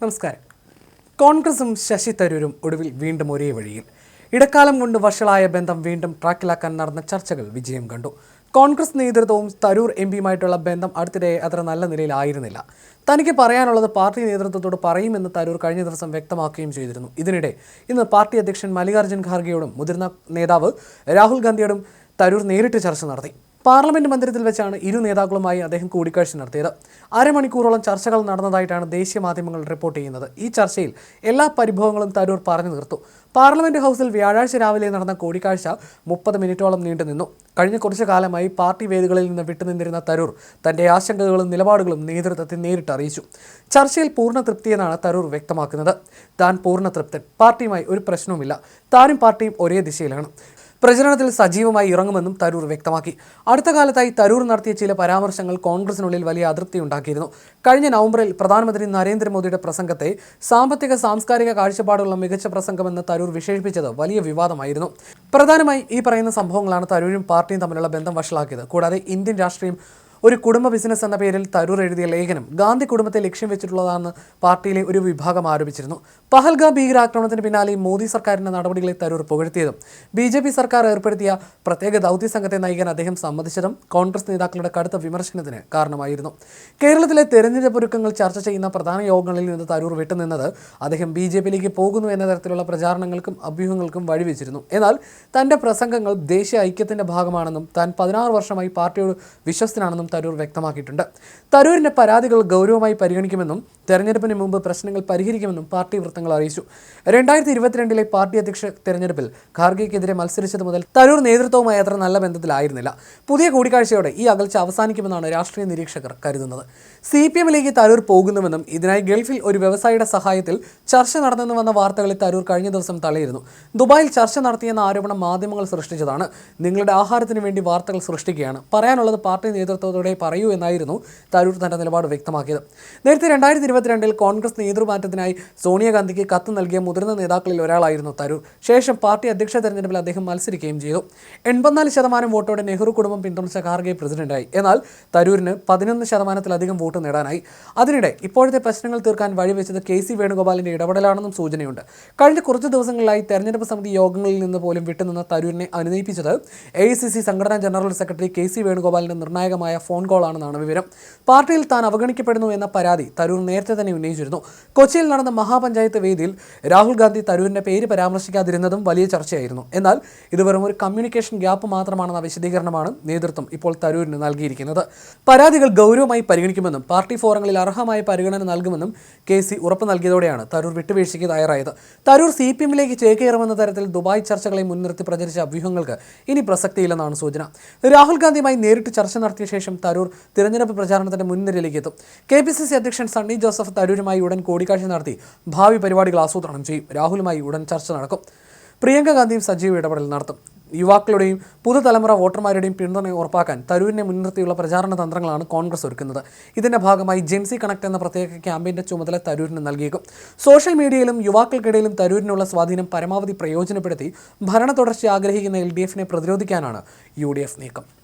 നമസ്കാരം. കോൺഗ്രസും ശശി തരൂരും ഒടുവിൽ വീണ്ടും ഒരേ വഴിയിൽ. ഇടക്കാലം കൊണ്ട് വഷളായ ബന്ധം വീണ്ടും ട്രാക്കിലാക്കാൻ നടന്ന ചർച്ചകൾ വിജയം കണ്ടു. കോൺഗ്രസ് നേതൃത്വവും തരൂർ എംപിയുമായിട്ടുള്ള ബന്ധം അടുത്തിടെ അത്ര നല്ല നിലയിലായിരുന്നില്ല. തനിക്ക് പറയാനുള്ളത് പാർട്ടി നേതൃത്വത്തോട് പറയുമെന്ന് തരൂർ കഴിഞ്ഞ ദിവസം വ്യക്തമാക്കുകയും ചെയ്തിരുന്നു. ഇതിനിടെ ഇന്ന് പാർട്ടി അധ്യക്ഷൻ മല്ലികാർജ്ജുൻ ഖാർഗെയോടും മുതിർന്ന നേതാവ് രാഹുൽ ഗാന്ധിയോടും തരൂർ നേരിട്ട് ചർച്ച നടത്തി. പാർലമെന്റ് മന്ദിരത്തിൽ വെച്ചാണ് ഇരു നേതാക്കളുമായി അദ്ദേഹം കൂടിക്കാഴ്ച നടത്തിയത്. അരമണിക്കൂറോളം ചർച്ചകൾ നടന്നതായിട്ടാണ് ദേശീയ മാധ്യമങ്ങൾ റിപ്പോർട്ട് ചെയ്യുന്നത്. ഈ ചർച്ചയിൽ എല്ലാ പരിഭവങ്ങളും തരൂർ പറഞ്ഞു തീർത്തു. പാർലമെന്റ് ഹൗസിൽ വ്യാഴാഴ്ച രാവിലെ നടന്ന കൂടിക്കാഴ്ച 30 മിനിറ്റോളം നീണ്ടുനിന്നു. കഴിഞ്ഞ കുറച്ചു കാലമായി പാർട്ടി വേദികളിൽ നിന്ന് വിട്ടുനിന്നിരുന്ന തരൂർ തന്റെ ആശങ്കകളും നിലപാടുകളും നേതൃത്വത്തെ നേരിട്ട് അറിയിച്ചു. ചർച്ചയിൽ പൂർണ്ണ തൃപ്തിയെന്നാണ് തരൂർ വ്യക്തമാക്കുന്നത്. താൻ പൂർണ്ണ തൃപ്തൻ, പാർട്ടിയുമായി ഒരു പ്രശ്നവുമില്ല, താനും പാർട്ടിയും ഒരേ ദിശയിലാണ്. പ്രചരണത്തിൽ സജീവമായി ഇറങ്ങുമെന്നും തരൂർ വ്യക്തമാക്കി. അടുത്ത കാലത്തായി തരൂർ നടത്തിയ ചില പരാമർശങ്ങൾ കോൺഗ്രസിനുള്ളിൽ വലിയ അതൃപ്തി ഉണ്ടാക്കിയിരുന്നു. കഴിഞ്ഞ നവംബറിൽ പ്രധാനമന്ത്രി നരേന്ദ്രമോദിയുടെ പ്രസംഗത്തെ സാമ്പത്തിക സാംസ്കാരിക കാഴ്ചപ്പാടുള്ള മികച്ച പ്രസംഗമെന്ന് തരൂർ വിശേഷിപ്പിച്ചത് വലിയ വിവാദമായിരുന്നു. പ്രധാനമായി ഈ പറയുന്ന സംഭവങ്ങളാണ് തരൂരും പാർട്ടിയും തമ്മിലുള്ള ബന്ധം വഷളാക്കിയത്. കൂടാതെ ഇന്ത്യൻ രാഷ്ട്രീയം ഒരു കുടുംബ ബിസിനസ് എന്ന പേരിൽ തരൂർ എഴുതിയ ലേഖനം ഗാന്ധി കുടുംബത്തെ ലക്ഷ്യം വെച്ചിട്ടുള്ളതാണെന്ന് പാർട്ടിയിലെ ഒരു വിഭാഗം ആരോപിച്ചിരുന്നു. പഹൽഗാം ഭീകരാക്രമണത്തിന് പിന്നാലെ മോദി സർക്കാരിന്റെ നടപടികളെ തരൂർ പുകഴ്ത്തിയതും BJP സർക്കാർ ഏർപ്പെടുത്തിയ പ്രത്യേക ദൗത്യ സംഘത്തെ നയിക്കാൻ അദ്ദേഹം സമ്മതിച്ചതും കോൺഗ്രസ് നേതാക്കളുടെ കടുത്ത വിമർശനത്തിന് കാരണമായിരുന്നു. കേരളത്തിലെ തെരഞ്ഞെടുപ്പ് ഒരുക്കങ്ങൾ ചർച്ച ചെയ്യുന്ന പ്രധാന യോഗങ്ങളിൽ നിന്ന് തരൂർ വിട്ടുനിന്നത് അദ്ദേഹം BJPയിലേക്ക് പോകുന്നു എന്ന തരത്തിലുള്ള പ്രചാരണങ്ങൾക്കും അഭ്യൂഹങ്ങൾക്കും വഴിവെച്ചിരുന്നു. എന്നാൽ തന്റെ പ്രസംഗങ്ങൾ ദേശീയ ഐക്യത്തിന്റെ ഭാഗമാണെന്നും താൻ 16 വർഷമായി പാർട്ടിയോട് വിശ്വസ്തനാണെന്നും തരൂർ വ്യക്തമാക്കിയിട്ടുണ്ട്. തരൂരിന്റെ പരാതികൾ ഗൗരവമായി പരിഗണിക്കുമെന്നും തെരഞ്ഞെടുപ്പിന് മുമ്പ് പ്രശ്നങ്ങൾ പരിഹരിക്കുമെന്നും പാർട്ടി വൃത്തങ്ങൾ അറിയിച്ചു. 2022 പാർട്ടി അധ്യക്ഷ തെരഞ്ഞെടുപ്പിൽ ഖാർഗെക്കെതിരെ മത്സരിച്ചത് മുതൽ തരൂർ നേതൃത്വവുമായി അത്ര നല്ല ബന്ധത്തിലായിരുന്നില്ല. പുതിയ കൂടിക്കാഴ്ചയോടെ ഈ അകൽച്ച അവസാനിക്കുമെന്നാണ് രാഷ്ട്രീയ നിരീക്ഷകർ കരുതുന്നത്. CPMലേക്ക് തരൂർ പോകുന്നുവെന്നും ഇതിനായി ഗൾഫിൽ ഒരു വ്യവസായിയുടെ സഹായത്തിൽ ചർച്ച നടന്നെന്ന് വാർത്തകളിൽ തരൂർ കഴിഞ്ഞ ദിവസം തള്ളിയിരുന്നു. ദുബായിൽ ചർച്ച നടത്തിയെന്ന ആരോപണം മാധ്യമങ്ങൾ സൃഷ്ടിച്ചതാണ്. നിങ്ങളുടെ ആഹാരത്തിന് വേണ്ടി വാർത്തകൾ സൃഷ്ടിക്കുകയാണ്, പറയാനുള്ളത് പാർട്ടി നേതൃത്വത്തോടെ പറയൂ എന്നായിരുന്നു തരൂർ തന്റെ നിലപാട് വ്യക്തമാക്കിയത്. നേരത്തെ 2022 കോൺഗ്രസ് നേതൃമാറ്റത്തിനായി സോണിയാഗാന്ധിക്ക് കത്ത് നൽകിയ മുതിർന്ന നേതാക്കളിൽ ഒരാളായിരുന്നു തരൂർ. ശേഷം പാർട്ടി അധ്യക്ഷ തെരഞ്ഞെടുപ്പിൽ അദ്ദേഹം മത്സരിക്കുകയും ചെയ്തു. 84% വോട്ടോടെ നെഹ്റു കുടുംബം പിന്തുണച്ച ഖാർഗെ പ്രസിഡന്റായി. എന്നാൽ തരൂരിന് 11%-ലധികം വോട്ട് നേടാനായി. അതിനിടെ ഇപ്പോഴത്തെ പ്രശ്നങ്ങൾ തീർക്കാൻ വഴിവെച്ചത് KC വേണുഗോപാലിന്റെ ഇടപെടലാണെന്നും സൂചനയുണ്ട്. കഴിഞ്ഞ കുറച്ച് ദിവസങ്ങളിലായി തെരഞ്ഞെടുപ്പ് സമിതി യോഗങ്ങളിൽ നിന്ന് പോലും വിട്ടുനിന്ന തരൂരിനെ അനുനയിപ്പിച്ചത് AICC സംഘടനാ ജനറൽ സെക്രട്ടറി KC വേണുഗോപാലിന്റെ നിർണായകമായ ഫോൺ കോളാണെന്നാണ് വിവരം. പാർട്ടിയിൽ താൻ അവഗണിക്കപ്പെടുന്നു എന്ന പരാതി തരൂർ നേരത്തെ തന്നെ ഉന്നയിച്ചിരുന്നു. കൊച്ചിയിൽ നടന്ന മഹാപഞ്ചായത്ത് വേദിയിൽ രാഹുൽ ഗാന്ധി തരൂരിന്റെ പേര് പരാമർശിക്കാതിരുന്നതും വലിയ ചർച്ചയായിരുന്നു. എന്നാൽ ഇത് വെറും ഒരു കമ്മ്യൂണിക്കേഷൻ ഗ്യാപ്പ് മാത്രമാണെന്ന വിശദീകരണമാണ് നേതൃത്വം ഇപ്പോൾ തരൂരിന് നൽകിയിരിക്കുന്നത്. പരാതികൾ ഗൗരവമായി പരിഗണിക്കുമെന്നും പാർട്ടി ഫോറങ്ങളിൽ അർഹമായ പരിഗണന നൽകുമെന്നും KC ഉറപ്പ് നൽകിയതോടെയാണ് തരൂർ വിട്ടുവീഴ്ചയ്ക്ക് തയ്യാറായത്. തരൂർ CPMലേക്ക് ചേക്കേറുമെന്ന തരത്തിൽ ദുബായ് ചർച്ചകളെ മുൻനിർത്തി പ്രചരിച്ച അഭ്യൂഹങ്ങൾക്ക് ഇനി പ്രസക്തിയില്ലെന്നാണ് സൂചന. രാഹുൽ ഗാന്ധിയുമായി നേരിട്ട് ചർച്ച നടത്തിയ ശേഷം തരൂർ തിരഞ്ഞെടുപ്പ് പ്രചാരണത്തിന്റെ മുൻനിരയിലേക്ക് എത്തും. KPCC അധ്യക്ഷൻ സണ്ണി ജോസഫ് തരൂരുമായി ഉടൻ കൂടിക്കാഴ്ച നടത്തി ഭാവി പരിപാടികൾ ആസൂത്രണം ചെയ്യും. രാഹുലുമായി ഉടൻ ചർച്ച നടക്കും. പ്രിയങ്ക ഗാന്ധിയും സജീവ ഇടപെടൽ നടത്തും. യുവാക്കളുടെയും പുതുതലമുറ വോട്ടർമാരുടെയും പിന്തുണ ഉറപ്പാക്കാൻ തരൂരിനെ മുൻനിർത്തിയുള്ള പ്രചാരണ തന്ത്രങ്ങളാണ് കോൺഗ്രസ് ഒരുക്കുന്നത്. ഇതിന്റെ ഭാഗമായി ജെൻസി കണക്ട് എന്ന പ്രത്യേക ക്യാമ്പയിന്റെ ചുമതല തരൂരിന് നൽകിയേക്കും. സോഷ്യൽ മീഡിയയിലും യുവാക്കൾക്കിടയിലും തരൂരിനുള്ള സ്വാധീനം പരമാവധി പ്രയോജനപ്പെടുത്തി ഭരണ തുടർച്ച ആഗ്രഹിക്കുന്ന LDFനെ പ്രതിരോധിക്കാനാണ് UDF നീക്കം.